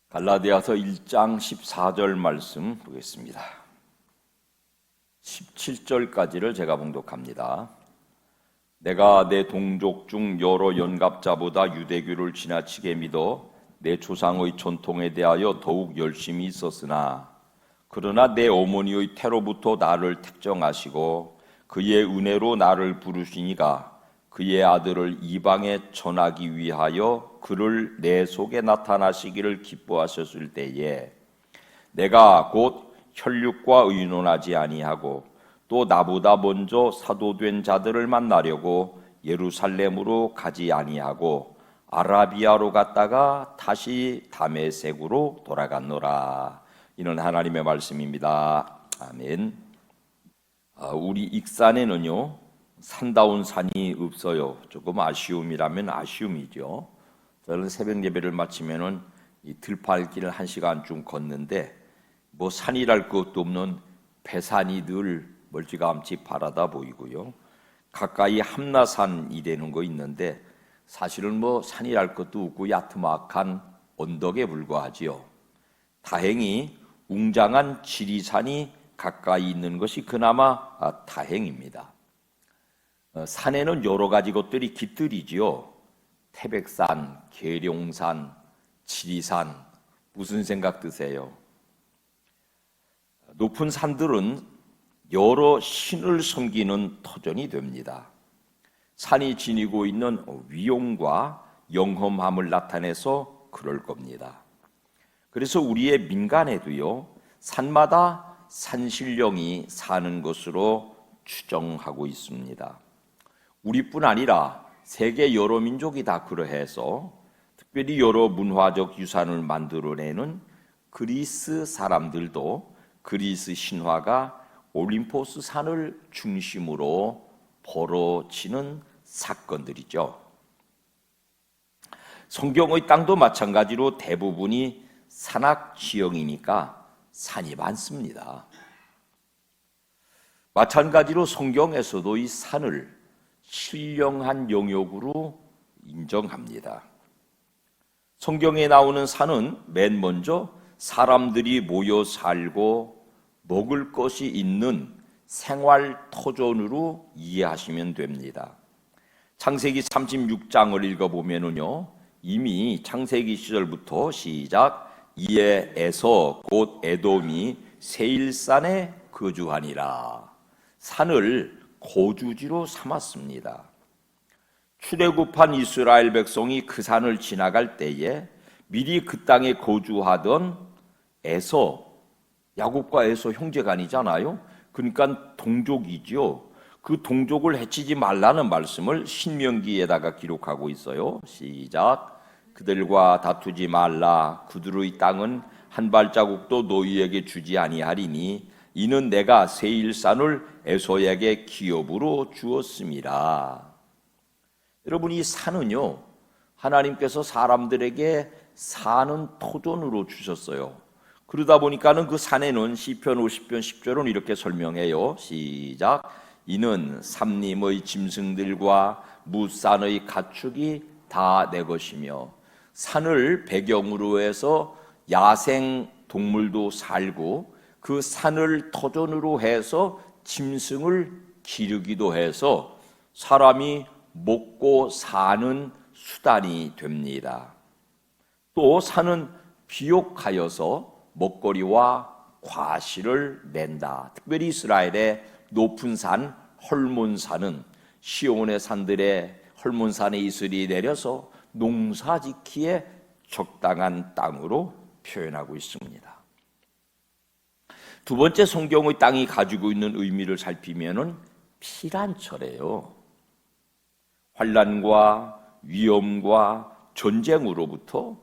갈라디아서 1장 14절 말씀 보겠습니다. 17절까지를 제가 봉독합니다. 내가 내 동족 중 여러 연갑자보다 유대교를 지나치게 믿어 내 조상의 전통에 대하여 더욱 열심히 있었으나 그러나 내 어머니의 태로부터 나를 택정하시고 그의 은혜로 나를 부르시니가 그의 아들을 이방에 전하기 위하여 그를 내 속에 나타나시기를 기뻐하셨을 때에 내가 곧 혈육과 의논하지 아니하고 또 나보다 먼저 사도된 자들을 만나려고 예루살렘으로 가지 아니하고 아라비아로 갔다가 다시 다메섹으로 돌아갔노라. 이는 하나님의 말씀입니다. 아멘. 우리 익산에는요 산다운 산이 없어요. 조금 아쉬움이라면 아쉬움이죠. 저는 새벽 예배를 마치면은 이 들판길을 1시간쯤 걷는데 뭐 산이랄 것도 없는 배산이 늘 멀찌감치 바라다 보이고요. 가까이 함나산이라는 거 있는데 사실은 뭐 산이랄 것도 없고 야트막한 언덕에 불과하지요. 다행히 웅장한 지리산이 가까이 있는 것이 그나마 다행입니다. 산에는 여러 가지 것들이 깃들이지요. 태백산, 계룡산, 지리산, 무슨 생각 드세요? 높은 산들은 여러 신을 섬기는 터전이 됩니다. 산이 지니고 있는 위용과 영험함을 나타내서 그럴 겁니다. 그래서 우리의 민간에도요, 산마다 산신령이 사는 것으로 추정하고 있습니다. 우리뿐 아니라 세계 여러 민족이 다 그러해서 특별히 여러 문화적 유산을 만들어내는 그리스 사람들도 그리스 신화가 올림포스 산을 중심으로 벌어지는 사건들이죠. 성경의 땅도 마찬가지로 대부분이 산악 지형이니까 산이 많습니다. 마찬가지로 성경에서도 이 산을 신령한 영역으로 인정합니다. 성경에 나오는 산은 맨 먼저 사람들이 모여 살고 먹을 것이 있는 생활 터전으로 이해하시면 됩니다. 창세기 36장을 읽어보면은요, 이미 창세기 시절부터 시작 이에 에서 곧 에돔이 세일산에 거주하니라. 산을 거주지로 삼았습니다. 출애굽한 이스라엘 백성이 그 산을 지나갈 때에 미리 그 땅에 거주하던 에서, 야곱과 에서 형제가 아니잖아요. 그러니까 동족이죠. 그 동족을 해치지 말라는 말씀을 신명기에다가 기록하고 있어요. 시작. 그들과 다투지 말라. 그들의 땅은 한 발자국도 너희에게 주지 아니하리니 이는 내가 세일산을 에서에게 기업으로 주었습니다. 여러분, 이 산은요, 하나님께서 사람들에게 사는 토존으로 주셨어요. 그러다 보니까는 그 산에는 시편 50편 10절은 이렇게 설명해요. 시작. 이는 삼림의 짐승들과 무산의 가축이 다 내 것이며, 산을 배경으로 해서 야생 동물도 살고 그 산을 터전으로 해서 짐승을 기르기도 해서 사람이 먹고 사는 수단이 됩니다. 또 산은 비옥하여서 먹거리와 과실을 낸다. 특별히 이스라엘의 높은 산 헐몬산은 시온의 산들의 헐몬산에 이슬이 내려서 농사짓기에 적당한 땅으로 표현하고 있습니다. 두 번째, 성경의 땅이 가지고 있는 의미를 살피면은 피란처래요. 환난과 위험과 전쟁으로부터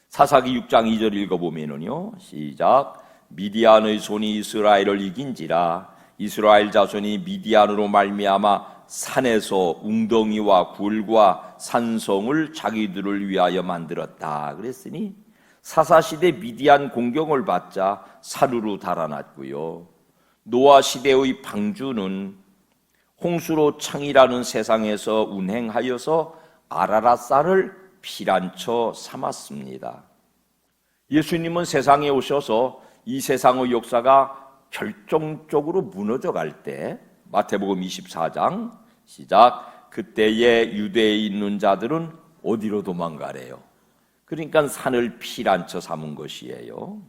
사사기 6장 2절 읽어보면은요, 시작. 미디안의 손이 이스라엘을 이긴지라 이스라엘 자손이 미디안으로 말미암아 산에서 웅덩이와 굴과 산성을 자기들을 위하여 만들었다. 그랬으니 사사시대 미디안 공경을 받자 산으로 달아났고요. 노아 시대의 방주는 홍수로 창이라는 세상에서 운행하여서 아라랏산을 피란처 삼았습니다. 예수님은 세상에 오셔서 이 세상의 역사가 결정적으로 무너져 갈 때, 마태복음 24장 시작, 그때에 유대에 있는 자들은 어디로 도망가래요? 그러니까 산을 피란처 삼은 것이에요.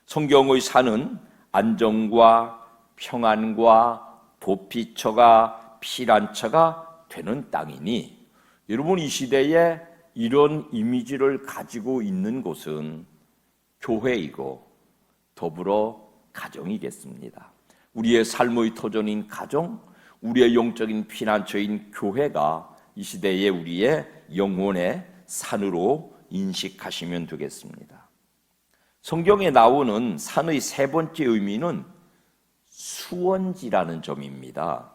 성경의 산은 안정과 평안과 도피처가 피란처가 되는 땅이니, 여러분 이 시대에 이런 이미지를 가지고 있는 곳은 교회이고 더불어 가정이겠습니다. 우리의 삶의 터전인 가정, 우리의 영적인 피난처인 교회가 이 시대에 우리의 영혼의 산으로 인식하시면 되겠습니다. 성경에 나오는 산의 세 번째 의미는 수원지라는 점입니다.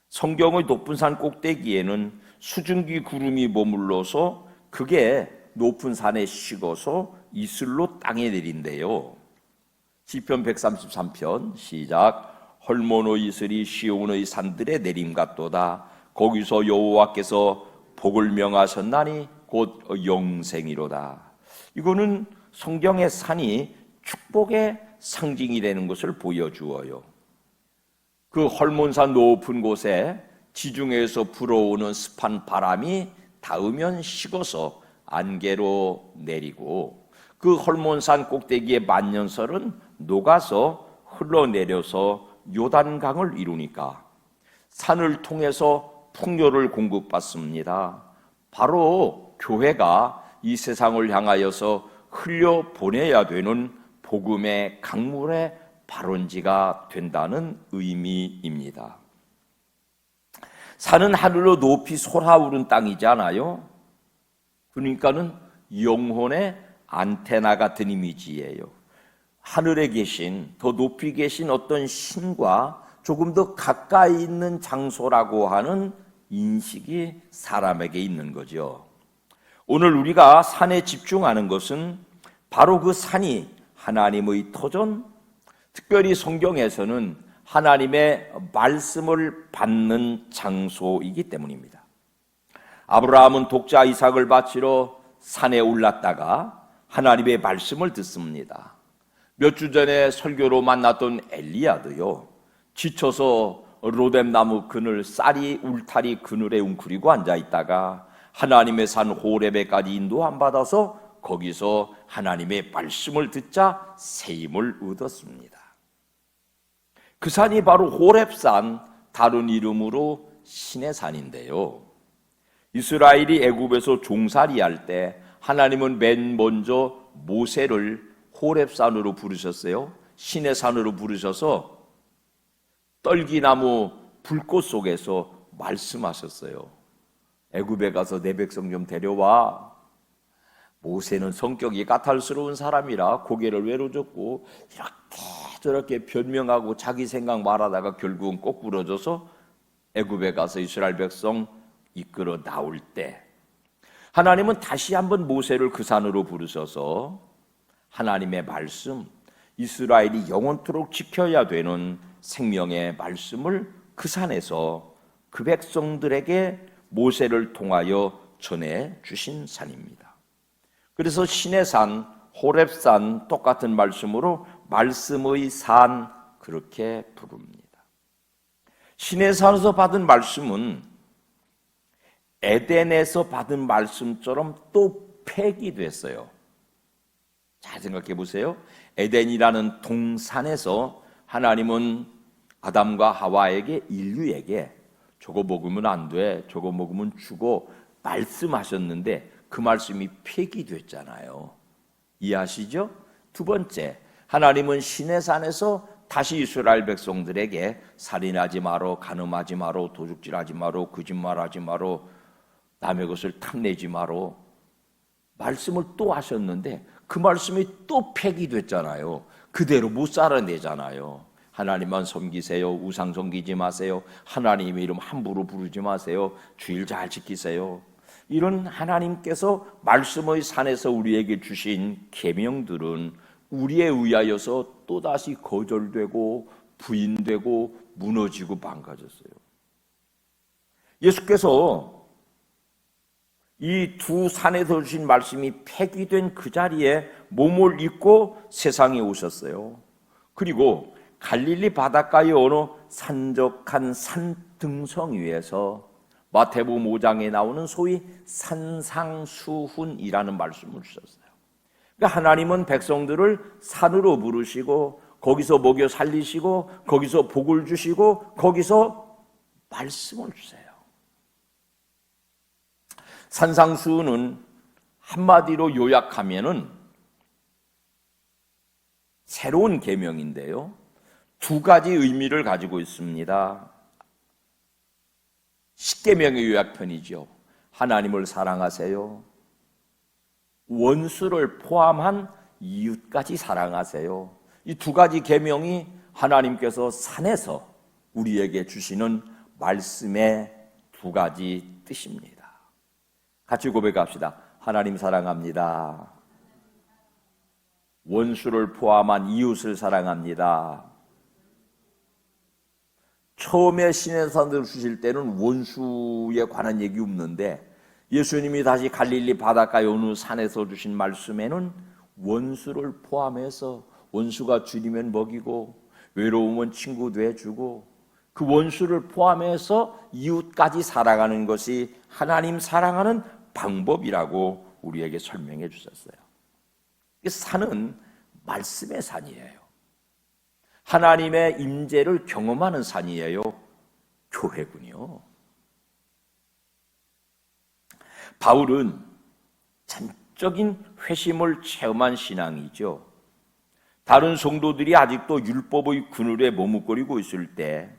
성경의 높은 산 꼭대기에는 수증기 구름이 머물러서 그게 높은 산에 식어서 이슬로 땅에 내린대요. 시편 133편 시작, 헐몬의 이슬이 시온의 산들에 내림 같도다. 거기서 여호와께서 복을 명하셨나니 곧 영생이로다. 이거는 성경의 산이 축복의 상징이 되는 것을 보여주어요. 그 헐몬산 높은 곳에 지중해에서 불어오는 습한 바람이 닿으면 식어서 안개로 내리고, 그 헐몬산 꼭대기의 만년설은 녹아서 흘러내려서 요단강을 이루니까 산을 통해서 풍요를 공급받습니다. 바로 교회가 이 세상을 향하여서 흘려보내야 되는 복음의 강물의 발원지가 된다는 의미입니다. 산은 하늘로 높이 솟아오른 땅이잖아요. 그러니까는 영혼의 안테나 같은 이미지예요. 하늘에 계신, 더 높이 계신 어떤 신과 조금 더 가까이 있는 장소라고 하는 인식이 사람에게 있는 거죠. 오늘 우리가 산에 집중하는 것은 바로 그 산이 하나님의 터전, 특별히 성경에서는 하나님의 말씀을 받는 장소이기 때문입니다. 아브라함은 독자 이삭을 바치러 산에 올랐다가 하나님의 말씀을 듣습니다. 몇 주 전에 설교로 만났던 엘리야도요, 지쳐서 로뎀나무 그늘, 쌀이 울타리 그늘에 웅크리고 앉아있다가 하나님의 산 호렙에까지 인도 안 받아서 거기서 하나님의 말씀을 듣자 새 힘을 얻었습니다. 그 산이 바로 호렙산, 다른 이름으로 신의 산인데요. 이스라엘이 애굽에서 종살이할 때 하나님은 맨 먼저 모세를 호렙산으로 부르셨어요. 신의 산으로 부르셔서 떨기나무 불꽃 속에서 말씀하셨어요. 애굽에 가서 내 백성 좀 데려와. 모세는 성격이 까탈스러운 사람이라 고개를 외로졌고 이렇게 저렇게 변명하고 자기 생각 말하다가 결국은 꼬꾸러져서 애굽에 가서 이스라엘 백성 이끌어 나올 때 하나님은 다시 한번 모세를 그 산으로 부르셔서 하나님의 말씀, 이스라엘이 영원토록 지켜야 되는 생명의 말씀을 그 산에서 그 백성들에게 모세를 통하여 전해 주신 산입니다. 그래서 신의 산, 호렙산 똑같은 말씀으로 말씀의 산 그렇게 부릅니다. 신의 산에서 받은 말씀은 에덴에서 받은 말씀처럼 또 폐기됐어요. 잘 생각해 보세요. 에덴이라는 동산에서 하나님은 아담과 하와에게, 인류에게 저거 먹으면 안 돼, 저거 먹으면 죽어 말씀하셨는데 그 말씀이 폐기됐잖아요. 이해하시죠? 두 번째, 하나님은 시내산에서 다시 이스라엘 백성들에게 살인하지 마라, 간음하지 마라, 도둑질하지 마라, 거짓말하지 마라, 남의 것을 탐내지 마라 말씀을 또 하셨는데 그 말씀이 또 폐기됐잖아요. 그대로 못 살아내잖아요. 하나님만 섬기세요. 우상 섬기지 마세요. 하나님의 이름 함부로 부르지 마세요. 주일 잘 지키세요. 이런 하나님께서 말씀의 산에서 우리에게 주신 계명들은 우리에 의하여서 또다시 거절되고 부인되고 무너지고 망가졌어요. 예수께서 이 두 산에서 주신 말씀이 폐기된 그 자리에 몸을 입고 세상에 오셨어요. 그리고 갈릴리 바닷가의 어느 산적한 산등성 위에서 마태복음 5장에 나오는 소위 산상수훈이라는 말씀을 주셨어요. 그러니까 하나님은 백성들을 산으로 부르시고 거기서 먹여 살리시고 거기서 복을 주시고 거기서 말씀을 주세요. 산상수훈은 한마디로 요약하면은 새로운 계명인데요, 두 가지 의미를 가지고 있습니다. 십계명의 요약편이죠. 하나님을 사랑하세요. 원수를 포함한 이웃까지 사랑하세요. 이 두 가지 계명이 하나님께서 산에서 우리에게 주시는 말씀의 두 가지 뜻입니다. 같이 고백합시다. 하나님 사랑합니다. 원수를 포함한 이웃을 사랑합니다. 처음에 신의 산을 주실 때는 원수에 관한 얘기 없는데 예수님이 다시 갈릴리 바닷가에 어느 산에서 주신 말씀에는 원수를 포함해서 원수가 주님은 먹이고 외로우면 친구 돼주고 그 원수를 포함해서 이웃까지 사랑하는 것이 하나님 사랑하는 방법이라고 우리에게 설명해 주셨어요. 산은 말씀의 산이에요. 하나님의 임재를 경험하는 산이에요. 교회군요. 바울은 전적인 회심을 체험한 신앙이죠. 다른 성도들이 아직도 율법의 그늘에 머뭇거리고 있을 때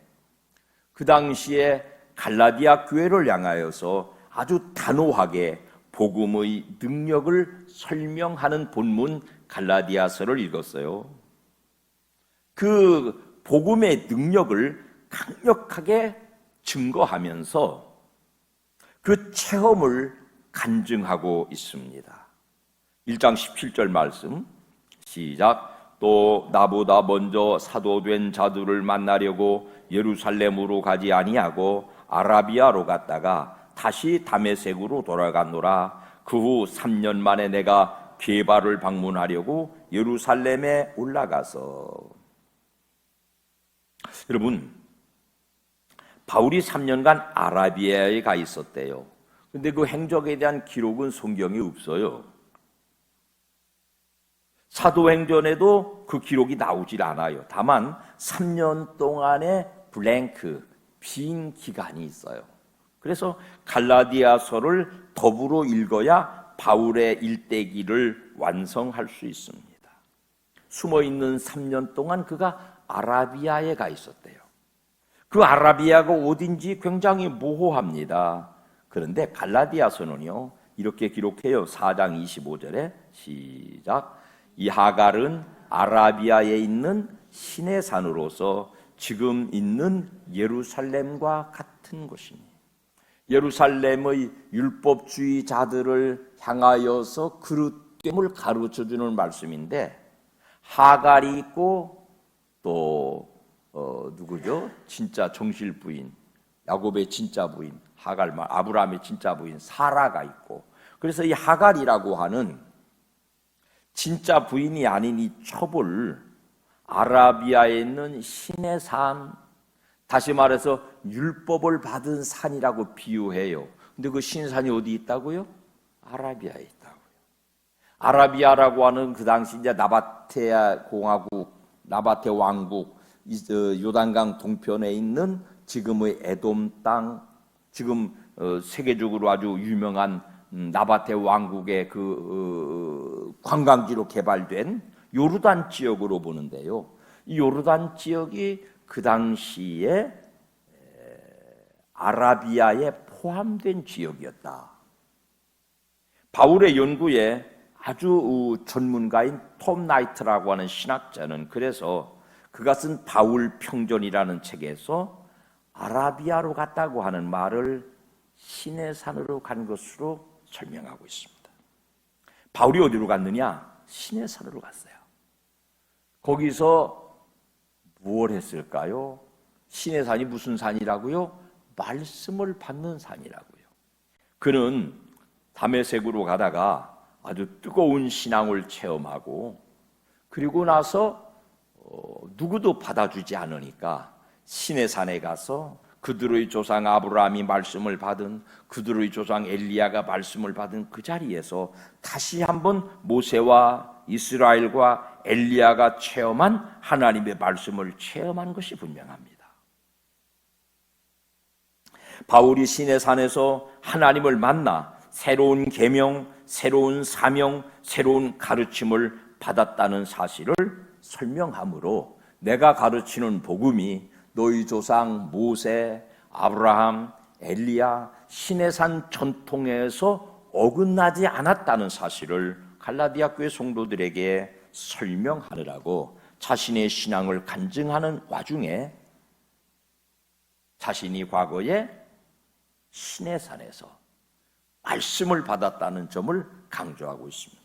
그 당시에 갈라디아 교회를 향하여서 아주 단호하게 복음의 능력을 설명하는 본문 갈라디아서를 읽었어요. 그 복음의 능력을 강력하게 증거하면서 그 체험을 간증하고 있습니다. 1장 17절 말씀 시작. 또 나보다 먼저 사도된 자들을 만나려고 예루살렘으로 가지 아니하고 아라비아로 갔다가 다시 다메섹으로 돌아갔노라. 그 후 3년 만에 내가 게바를 방문하려고 예루살렘에 올라가서. 여러분, 바울이 3년간 아라비아에 가 있었대요. 근데 그 행적에 대한 기록은 성경에 없어요. 사도행전에도 그 기록이 나오질 않아요. 다만 3년 동안의 블랭크, 빈 기간이 있어요. 그래서 갈라디아서를 더불어 읽어야 바울의 일대기를 완성할 수 있습니다. 숨어있는 3년 동안 그가 아라비아에 가 있었대요. 그 아라비아가 어딘지 굉장히 모호합니다. 그런데 갈라디아서는요, 이렇게 기록해요. 4장 25절에 시작. 이 하갈은 아라비아에 있는 신의 산으로서 지금 있는 예루살렘과 같은 곳이니. 예루살렘의 율법주의자들을 향하여서 그릇됨을 가르쳐주는 말씀인데, 하갈이 있고 또 누구죠? 진짜 정실 부인, 야곱의 진짜 부인 하갈, 아브라함의 진짜 부인 사라가 있고, 그래서 이 하갈이라고 하는 진짜 부인이 아닌 이 첩을 아라비아에 있는 신의 산, 다시 말해서 율법을 받은 산이라고 비유해요. 근데 그 신산이 어디 있다고요? 아라비아에 있다고요. 아라비아라고 하는 그 당시 이제 나바테 공화국, 나바테 왕국, 요단강 동편에 있는 지금의 에돔 땅, 지금 세계적으로 아주 유명한 나바테 왕국의 그 관광지로 개발된 요르단 지역으로 보는데요. 이 요르단 지역이 그 당시에 아라비아에 포함된 지역이었다. 바울의 연구에 아주 전문가인 톰 나이트라고 하는 신학자는 그래서 그가 쓴 바울 평전이라는 책에서 아라비아로 갔다고 하는 말을 시내산으로 간 것으로 설명하고 있습니다. 바울이 어디로 갔느냐? 시내산으로 갔어요. 거기서 무엇을 했을까요? 시내산이 무슨 산이라고요? 말씀을 받는 산이라고요. 그는 다메섹으로 가다가 아주 뜨거운 신앙을 체험하고 그리고 나서 누구도 받아주지 않으니까 시내산에 가서 그들의 조상 아브라함이 말씀을 받은, 그들의 조상 엘리야가 말씀을 받은 그 자리에서 다시 한번 모세와 이스라엘과 엘리야가 체험한 하나님의 말씀을 체험한 것이 분명합니다. 바울이 시내산에서 하나님을 만나 새로운 계명, 새로운 사명, 새로운 가르침을 받았다는 사실을 설명하므로 내가 가르치는 복음이 너희 조상 모세, 아브라함, 엘리야, 시내산 전통에서 어긋나지 않았다는 사실을 갈라디아 교회 성도들에게 설명하느라고 자신의 신앙을 간증하는 와중에 자신이 과거에 시내산에서 말씀을 받았다는 점을 강조하고 있습니다.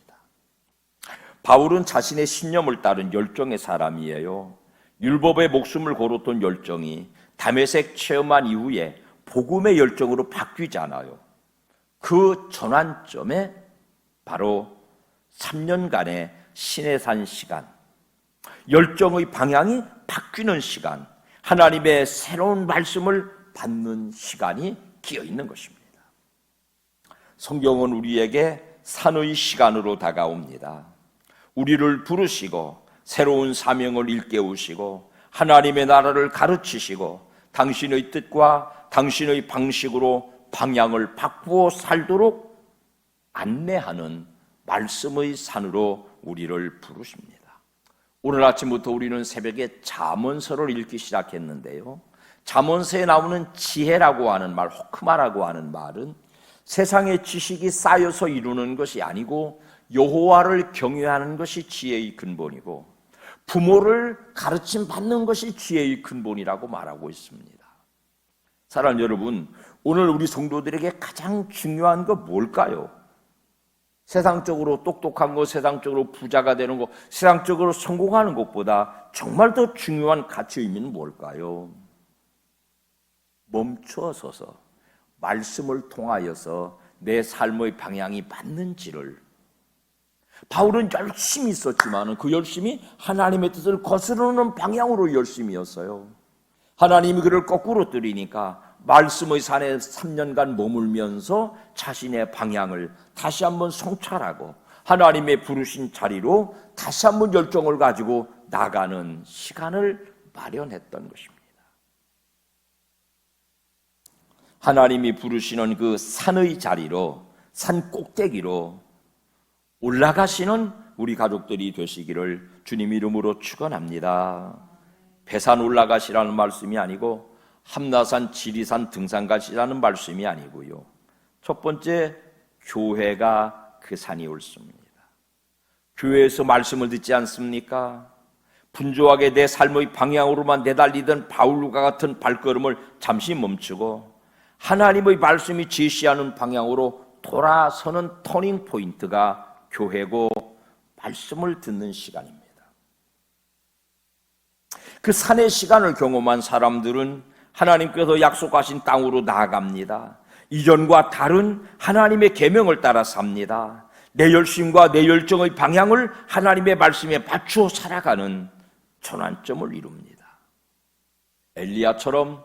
바울은 자신의 신념을 따른 열정의 사람이에요. 율법에 목숨을 걸었던 열정이 다메섹 체험한 이후에 복음의 열정으로 바뀌지 않아요. 그 전환점에 바로 3년간의 시내산 시간, 열정의 방향이 바뀌는 시간, 하나님의 새로운 말씀을 받는 시간이 끼어 있는 것입니다. 성경은 우리에게 산의 시간으로 다가옵니다. 우리를 부르시고 새로운 사명을 일깨우시고 하나님의 나라를 가르치시고 당신의 뜻과 당신의 방식으로 방향을 바꾸어 살도록 안내하는 말씀의 산으로 우리를 부르십니다. 오늘 아침부터 우리는 새벽에 잠언서를 읽기 시작했는데요. 잠언서에 나오는 지혜라고 하는 말, 호크마라고 하는 말은 세상의 지식이 쌓여서 이루는 것이 아니고 여호와를 경외하는 것이 지혜의 근본이고 부모를 가르침 받는 것이 지혜의 근본이라고 말하고 있습니다. 사랑하는 여러분, 오늘 우리 성도들에게 가장 중요한 거 뭘까요? 세상적으로 똑똑한 거, 세상적으로 부자가 되는 거, 세상적으로 성공하는 것보다 정말 더 중요한 가치 의미는 뭘까요? 멈춰서서 말씀을 통하여서 내 삶의 방향이 맞는지를, 바울은 열심히 있었지만 그 열심이 하나님의 뜻을 거스르는 방향으로 열심이었어요. 하나님이 그를 거꾸로 들이니까 말씀의 산에 3년간 머물면서 자신의 방향을 다시 한번 성찰하고 하나님의 부르신 자리로 다시 한번 열정을 가지고 나가는 시간을 마련했던 것입니다. 하나님이 부르시는 그 산의 자리로, 산 꼭대기로 올라가시는 우리 가족들이 되시기를 주님 이름으로 축원합니다. 배산 올라가시라는 말씀이 아니고 함나산, 지리산 등산 가시라는 말씀이 아니고요. 첫 번째, 교회가 그 산이 옳습니다. 교회에서 말씀을 듣지 않습니까? 분주하게 내 삶의 방향으로만 내달리던 바울과 같은 발걸음을 잠시 멈추고 하나님의 말씀이 제시하는 방향으로 돌아서는 터닝 포인트가 교회고 말씀을 듣는 시간입니다. 그 산의 시간을 경험한 사람들은 하나님께서 약속하신 땅으로 나아갑니다. 이전과 다른 하나님의 계명을 따라 삽니다. 내 열심과 내 열정의 방향을 하나님의 말씀에 맞추어 살아가는 전환점을 이룹니다. 엘리야처럼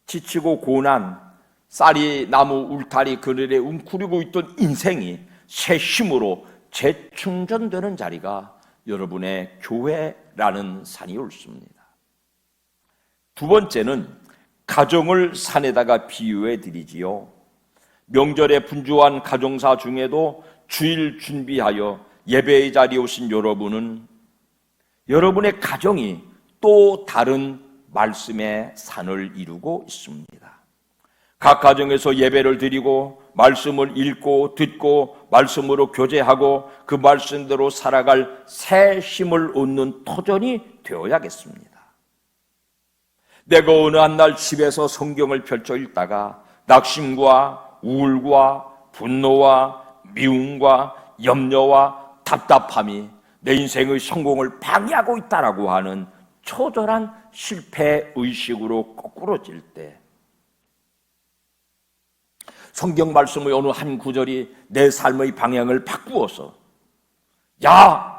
지치고 고난, 쌀이 나무 울타리 그늘에 웅크리고 있던 인생이 새 힘으로 재충전되는 자리가 여러분의 교회라는 산이 옳습니다. 두 번째는 가정을 산에다가 비유해 드리지요. 명절에 분주한 가정사 중에도 주일 준비하여 예배의 자리에 오신 여러분은 여러분의 가정이 또 다른 말씀의 산을 이루고 있습니다. 각 가정에서 예배를 드리고 말씀을 읽고 듣고 말씀으로 교제하고 그 말씀대로 살아갈 새 힘을 얻는 터전이 되어야겠습니다. 내가 어느 한 날 집에서 성경을 펼쳐 읽다가 낙심과 우울과 분노와 미움과 염려와 답답함이 내 인생의 성공을 방해하고 있다라고 하는 초절한 실패 의식으로 거꾸러질 때, 성경 말씀의 어느 한 구절이 내 삶의 방향을 바꾸어서 야!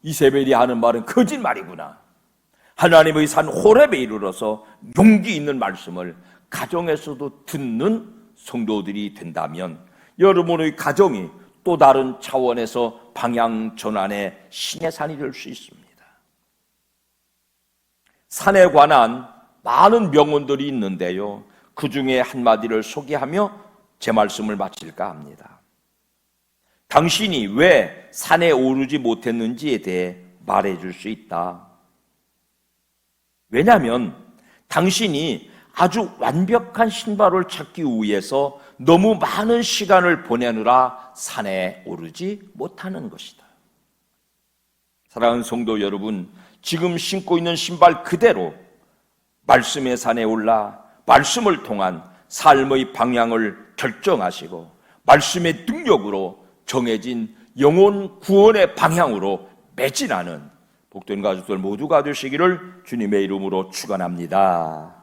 이세벨이 하는 말은 거짓말이구나, 하나님의 산 호렙에 이르러서 용기 있는 말씀을 가정에서도 듣는 성도들이 된다면 여러분의 가정이 또 다른 차원에서 방향 전환의 신의 산이 될 수 있습니다. 산에 관한 많은 명언들이 있는데요, 그 중에 한마디를 소개하며 제 말씀을 마칠까 합니다. 당신이 왜 산에 오르지 못했는지에 대해 말해줄 수 있다. 왜냐하면 당신이 아주 완벽한 신발을 찾기 위해서 너무 많은 시간을 보내느라 산에 오르지 못하는 것이다. 사랑하는 성도 여러분, 지금 신고 있는 신발 그대로 말씀의 산에 올라 말씀을 통한 삶의 방향을 결정하시고 말씀의 능력으로 정해진 영혼 구원의 방향으로 매진하는 복된 가족들 모두가 되시기를 주님의 이름으로 축원합니다.